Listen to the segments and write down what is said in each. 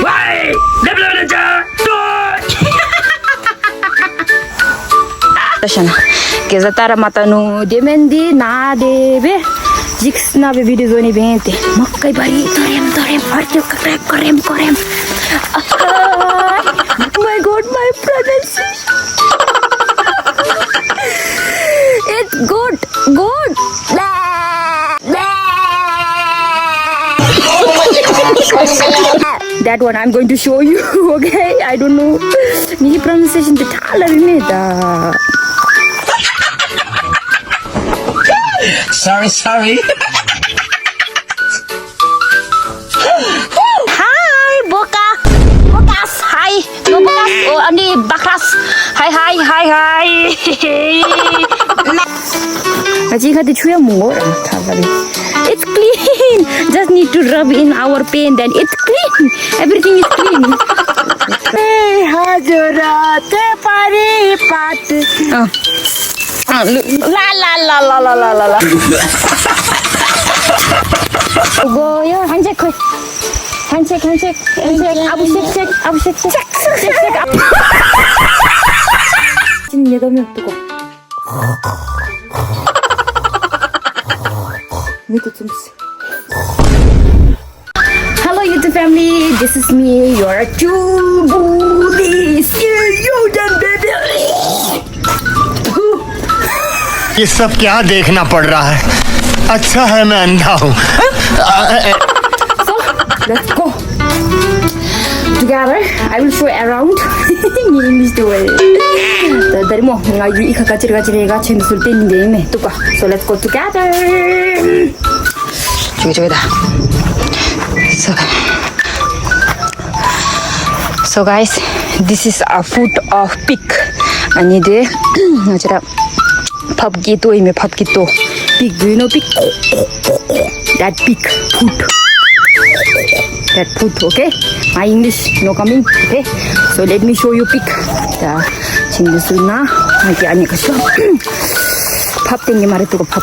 Why? Keza tara matanu demendi na debe jiks na be video zoni bente makkai bari torem party korem oh my god my pronunciation it's good that one I'm going to show you okay I don't know मेरी pronunciation तो ठाला भी नहीं था Sorry. Hi, Bokas. Hi, no Bokas. Oh, ani Bakras. Hi. Aji khati chuya mo. It's clean. Just need to rub in our paint, then it's clean. Everything is clean. Hey, Hajura, te pari pat. La. Go, yo, handshake. Abu shake. 지금 얘가 몇 두고. Hello YouTube family, this is me, your Chubu. You done baby. ये सब क्या देखना पड़ रहा है अच्छा है मैं अंधा हूँ So let's go together. I will show around. English way. Dari mo ngayu ika kacir ga chen sultin de me tuka. So let's go together. Coba dah. So guys, this is a foot of pig. Ani de ngajara pub gitu pig, do you know pig? That pig foot, okay? My English no coming, okay? So let me show you pig. 자, 진주수나 이게 아니 가시죠? 팝 땡기 말해 두고 팝.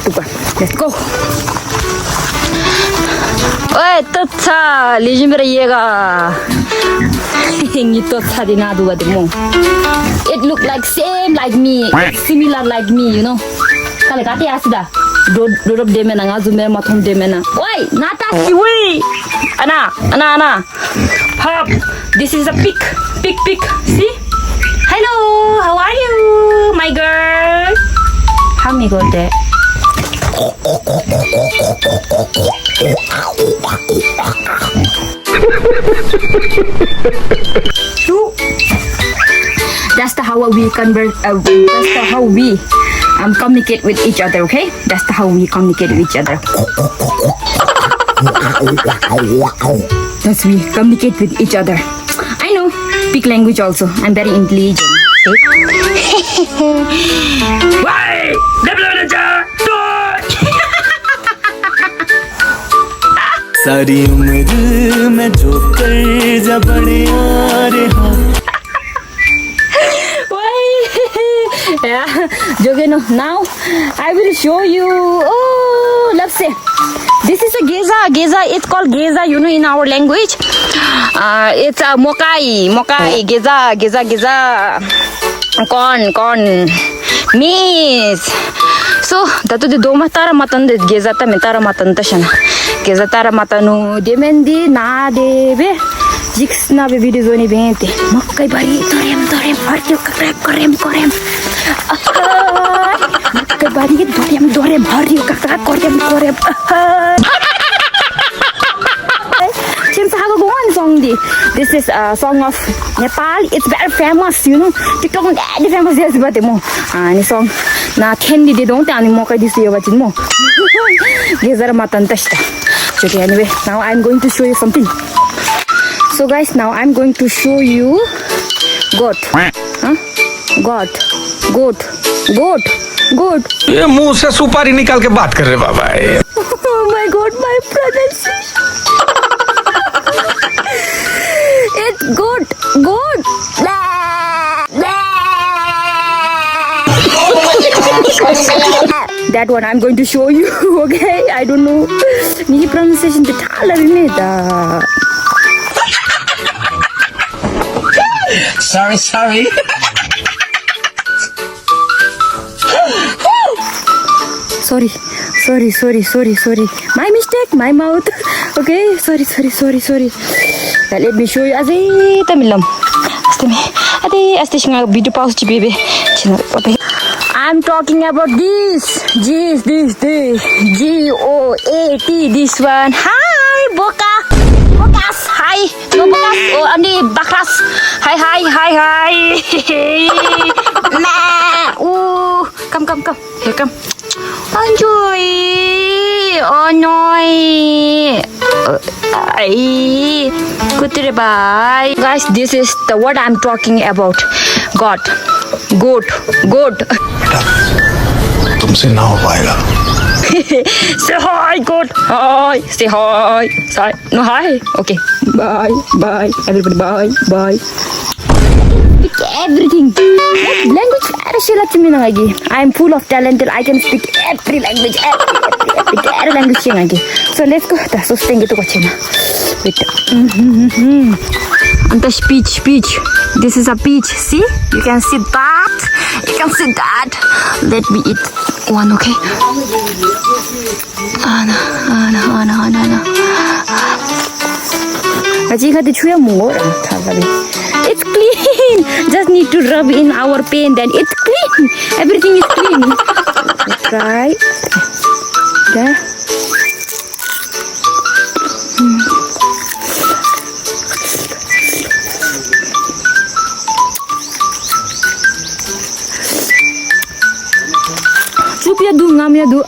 두고. Let's go. ओए तो था लीजिए मेरा येगा ये तो था दिना दुआ दे it look like same like me similar like me you know kale kati asida do de mena ngazu me mathom de mena oi nata kiwi ana pop this is a pig see hello how are you my girl how me go there That's the how we convert. That's the how we communicate with each other. Okay, that's the how we communicate with each other. That's we communicate with each other. I know speak language also. I'm very intelligent. Why? सारी उम्र में जो कर जा बड़े यार Yeah, Jogeno. Now I will show you. Oh, let's say this is a geza. It's called geza. You know, in our language, it's a mokai. Geza. Corn. Miss. So that the doma tara matan de geza ta metara matan ta shana. Geza tara matanu demendi na debe. Jiks na be video zoni bente. Makkai bari torem party korem. Makkai bari torem bari korem. Since I have one song, this is a song of Nepal. It's very famous, you know. TikTok is very famous. Yes, but this song na candy they don't any more. This year, but more. Gezara matan tashta. Okay, anyway, now I'm going to show you something. So guys, now I'm going to show you goat. Goat. ये मुंह से सुपारी निकाल के बात कर रहे बाबा Oh my god, my pronunciation. It's good. That one I'm going to show you. Okay, I don't know. Ni pronunciation the thala ni da. Sorry. Sorry. My mistake, my mouth. Okay, sorry. Let me show you. Azay tamilam. Astishinga video pause baby. I'm talking about this. GOAT. This one. Hi, Bokas. Hi. No Bokas. Oh, Andi Bakras. Hi. Nah. Ooh. Come. Here, come. Enjoy. Oh no. Goodbye. Guys, this is the what I'm talking about. Goat. तुमसे ना हो पाएगा. Say hi, goat. Hi. Say hi. No hi. Okay. Bye. Everybody, bye. Speak everything. Language lagi. I am full of talent. I can speak every language. Every language lagi. So let's go. So staying itu kacina. Wait. And the speech. This is a peach. See? You can see that. Let me eat one, okay? Ana. It's clean. Just need to rub in our paint, then it's clean. Everything is clean. Let's try. There. Ngam ya du.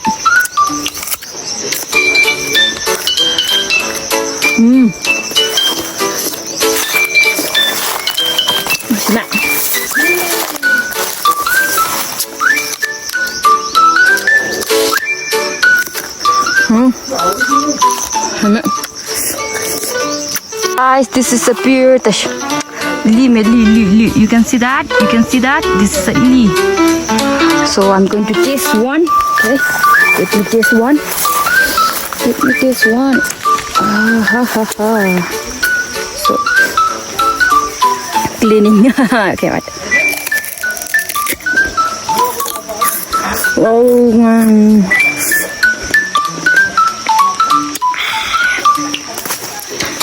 Nah. Guys, this is a pure tash. Li. You can see that? This is a li. So I'm going to taste one. Okay. Let me taste one. So cleaning. Okay, what? Oh man.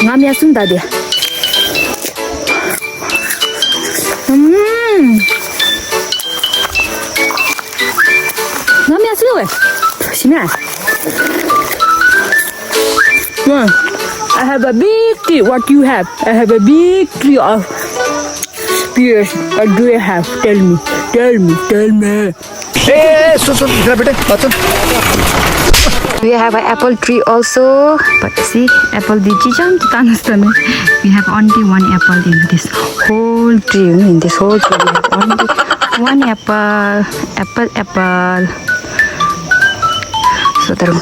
Ngam ya sunda dia. Ngam ya sunda. Sini. I have a big tree. What you have? I have a big tree of pears. What do you have? Tell me. सुन इधर बेटे बात सुन. We have an apple tree also. But see, apple di jam tanastane. We have only one apple in this whole tree. In this whole tree, we have only one apple. So taru.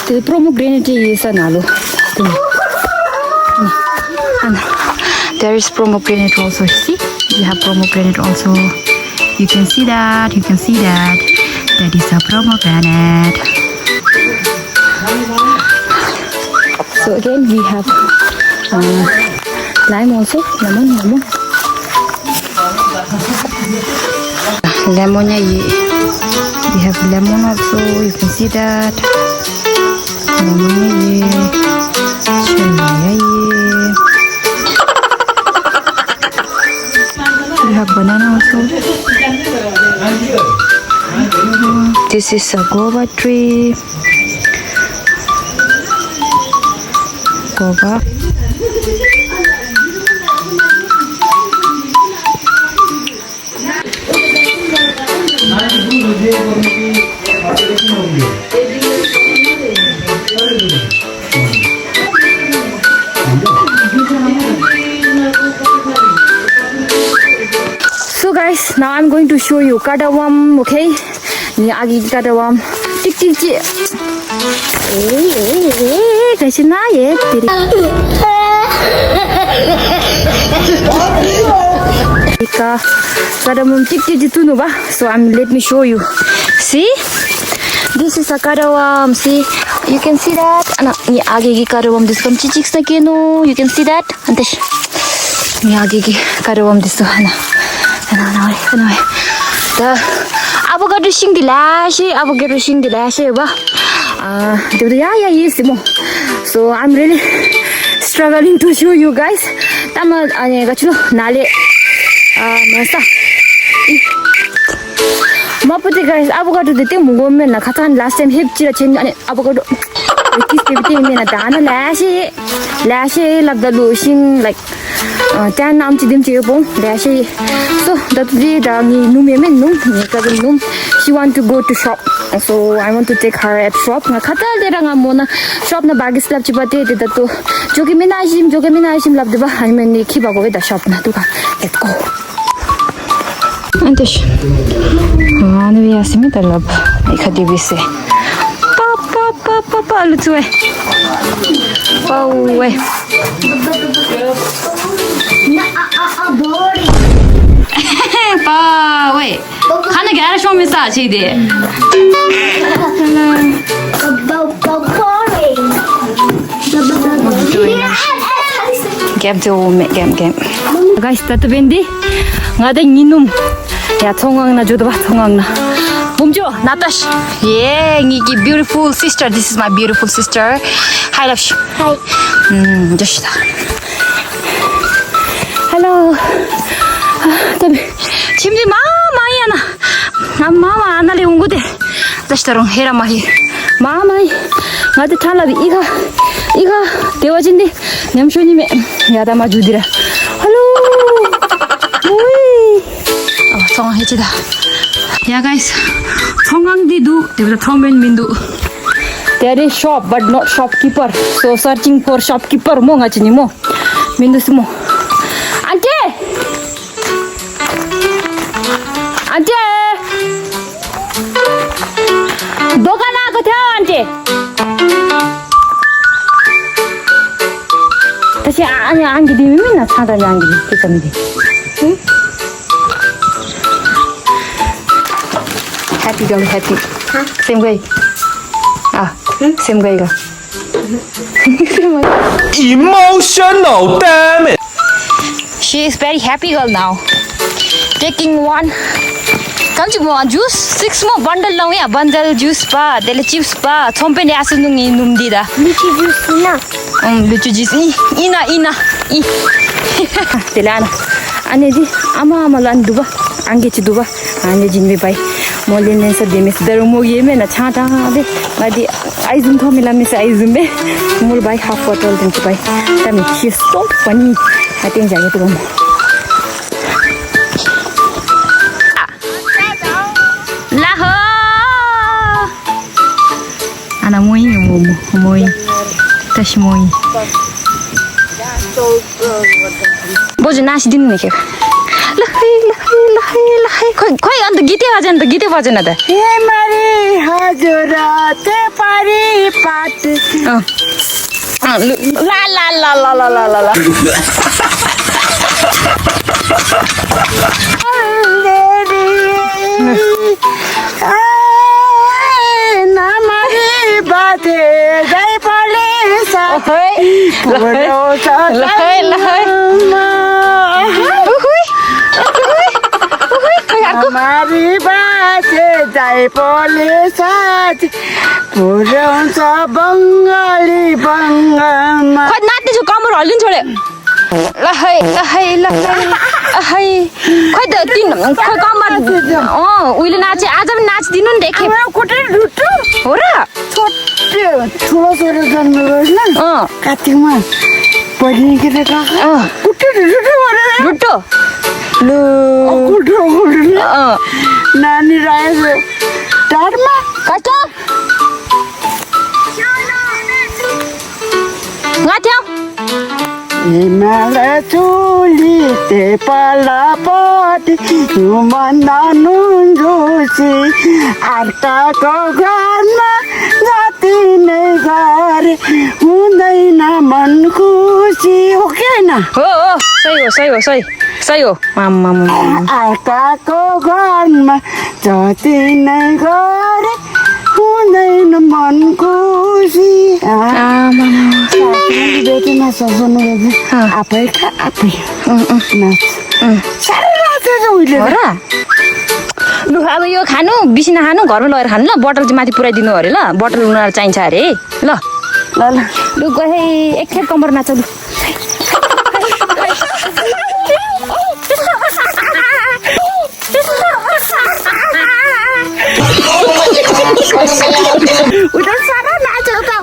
The pomegranate is analo. There is pomegranate also. See, we have pomegranate also. You can see that. That is a pomegranate. So again, we have lime also. Lemon. Lemonnya ye. We have lemon also. You can see that. Lemonnya ye. Cherry ye. We have banana also. This is a guava tree. Guava. So guys, now I'm going to show you kadawam, okay? Ni agi kadawam. Tik tik tik. कैसे ना ये तेरी का kadamum tik tik jitu no ba. So let me show you. See, This is a karawam. See, you can see that. Ana, ni आगे की karawam this kam chichik na keno. You can see that. Antesh. Ni आगे की karawam this ana. Ana. The avocado shing the lash. Ba. Yeah, yes, mo. So I'm really struggling to show you guys. Tama ane gachulo nale. Masta. Mapute guys, avocado the thing mugomen na khatan last time hip chira chen ane avocado. Kiss baby me na dana lash like the lotion like tan nam chi dim chi bom lash. So that day da ni num ni cousin num. She want to go to shop. So I want to take her at shop. Na khata dera nga mona shop na bagis lab chi bate de to. Jogi me na shim lab de ba I mean ni khiba go da shop na tu ka. Let's go. Antesh. Nu jasimy to lab. I khadi bise. Pa lutsue. Paue. Paue. Khana gara show me sa chi de. Game. Guys, tatu bendi. Ngada nginum. Ya 통황 나 줘도 봐. 통황 나. 몸줘. 나타sh. Yeah, ngi beautiful sister. This is my beautiful sister. Hi, love. Hi. Joshida. Hello. tapi 침지 마마이야나. 마마 안날에 온 거데. 다시다롱 해라 마히. 마마이. 나한테 탈라비 이가 대화진디 냄쇼님의 야다마 주디라. 할로. 오이. 성황 해지다. Yeah guys, 성황디도 there was a Thommen Mindu. There is shop but not shopkeeper. So searching for shopkeeper mo ngachini mo. Mindu sumo. Auntie. दोकान आएको थियो aunty त्यसै अनि आङ्गी दिमी न छाँदा आङ्गी के चम्दी Happy girl, happy. Same guy. Same guy ka. Emotional, damn it. She is very happy girl now. Taking one. Come to juice. 6 more bundle now. Yeah, bundle juice pa. Dele chips pa. Thompe ne asu nung inum dida. Lychee juice na. Lychee juice. Ina. Telana. Ane ji ama lan duba. Ange chi duba. Ane jin me bai. Molin sa demis daru mo yeme na chata de. Madi aizum thomila me sa aizum be. Mul bai half bottle din chi bai. Tami she's so funny. I think jage to mo. Laho. Ana moi tashi moi. Boju nashi din ne ke. Lahai. Koi and gite vajan ada. He mari hazurate pari pat. La. Namari bate jai palesa. Lahai. Namari bate jai palesa. Purausa bangali bangama. Koi नाच्दै छु कमर हल्लिन छोड्यो lahai खै त तिन खै कमर उहिले नाचे आज पनि नाच्दिनु नि देखे कोटे रुटु हो र छोटे ठुलो छोरो जन्म गयो न कातिकमा पढ्ने के त कोटे रुटु भनेर रुटो लो कोटो नानी रायो टारमा काटा ngathau हिमालय चुली ते पलापति हुमन्दा नुन्जुसी अर्काको घरमा जति नै गरे हुँदैन मन खुसी हो कि होइन सही हो अर्काको घरमा जति नै गरे हुँदैन हुँदैन मन खुसी बेटीमा ससाउनु आफै खा आफै नाच साह्रै नाच्छ उहिले हो र लु अब यो खानु बिसिना खानु घरमा लगेर खानु ल बटल चाहिँ माथि पुऱ्याइदिनु अरे ल बटल उनीहरू चाहिन्छ अरे ल ल ल लु गए एकखेप कम्बर नाच लु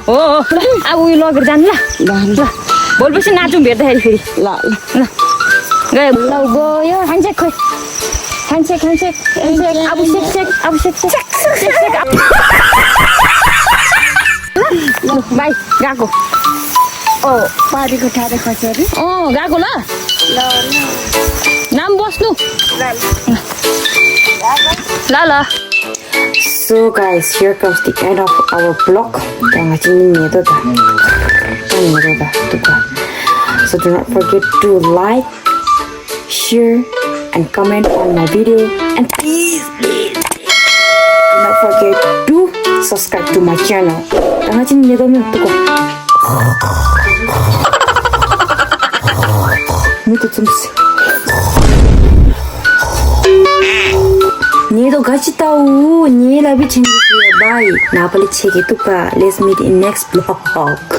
हो अब उयो लगेर जानु ल ल भोलिपछि नाचौँ भेट्दाखेरि फेरि ल ल गयो ल गयो खान्छेक खोइ खान्छेक खान्छेक अब सेक अब सेक ल बाई गएको पारीको ठाडो खसेरी गएको ल नाम बस्नु ल ल So guys, here comes the end of our vlog. So do not forget to like, share and comment on my video, and please do not forget to subscribe to my channel. Nido gachitau, ni labi chengi bye. Napali cheki tuka. Let's meet in next vlog.